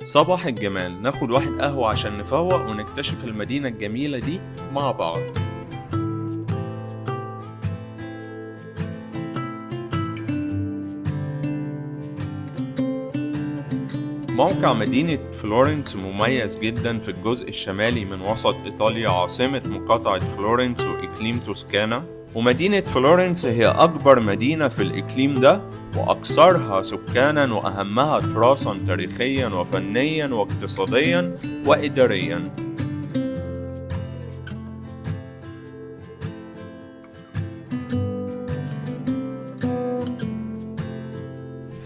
صباح الجمال، ناخد واحد قهوة عشان نفوق ونكتشف المدينة الجميلة دي مع بعض. موقع مدينة فلورنس مميز جدا في الجزء الشمالي من وسط إيطاليا، عاصمة مقاطعة فلورنس وإقليم توسكانا. ومدينة فلورنس هي أكبر مدينة في الإقليم ده وأكثرها سكانا وأهمها تراثا تاريخيا وفنيا واقتصاديا وإداريا.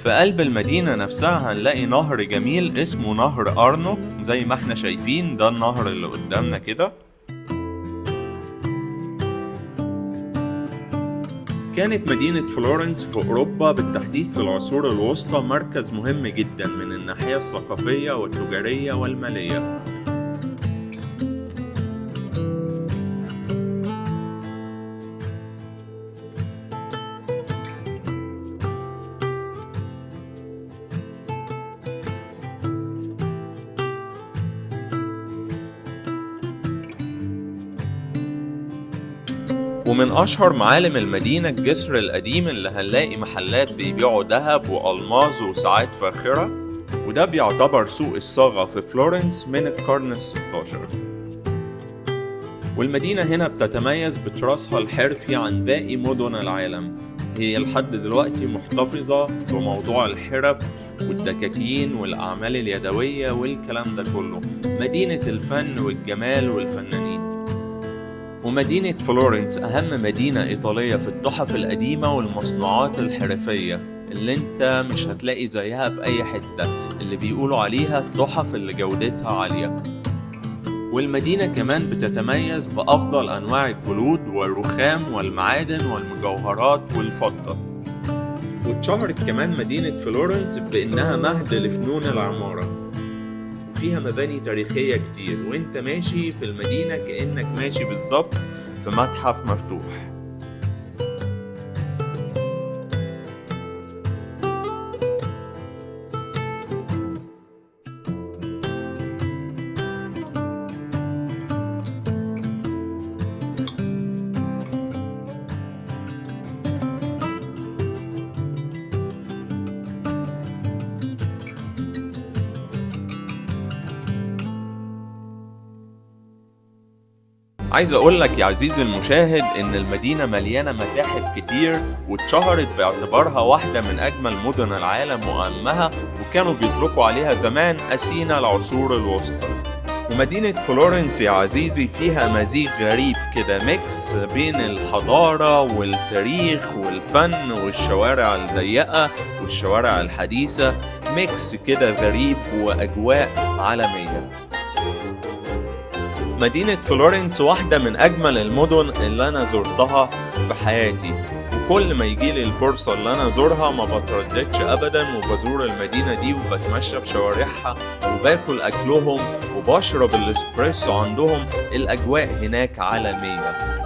في قلب المدينة نفسها هنلاقي نهر جميل اسمه نهر أرنو، زي ما احنا شايفين ده النهر اللي قدامنا كده. كانت مدينة فلورنس في أوروبا بالتحديد في العصور الوسطى مركز مهم جدا من الناحية الثقافية والتجارية والمالية. ومن أشهر معالم المدينة الجسر القديم اللي هنلاقي محلات بيبيعوا دهب وألماظ وساعات فاخرة، وده بيعتبر سوق الصاغة في فلورنس من القرن ال16. والمدينة هنا بتتميز بتراثها الحرفي عن باقي مدن العالم، هي لحد دلوقتي محتفظة بموضوع الحرف والدكاكين والأعمال اليدوية والكلام ده كله، مدينة الفن والجمال والفنانين. ومدينة فلورنس أهم مدينة إيطالية في التحف القديمة والمصنوعات الحرفية اللي انت مش هتلاقي زيها في أي حتة، اللي بيقولوا عليها التحف اللي جودتها عالية. والمدينة كمان بتتميز بأفضل أنواع الجلود والرخام والمعادن والمجوهرات والفضة. واتشهرت كمان مدينة فلورنس بأنها مهد لفنون العمارة، فيها مباني تاريخية كتير، وانت ماشي في المدينة كأنك ماشي بالظبط في متحف مفتوح. عايز اقولك يا عزيزي المشاهد ان المدينة مليانة متاحف كتير، واتشهرت باعتبارها واحدة من اجمل مدن العالم واهمها، وكانوا بيطلقوا عليها زمان اثينا العصور الوسطى. ومدينة فلورنس يا عزيزي فيها مزيج غريب كده، ميكس بين الحضارة والتاريخ والفن والشوارع الضيقة والشوارع الحديثة، ميكس كده غريب واجواء عالمية. مدينة فلورنس واحدة من أجمل المدن اللي أنا زرتها في حياتي، وكل ما يجيلي الفرصة اللي أنا أزورها ما بترددش أبدا وبزور المدينة دي وبتمشى في شوارعها وباكل أكلهم وبشرب الإسبريسو عندهم. الأجواء هناك عالمية،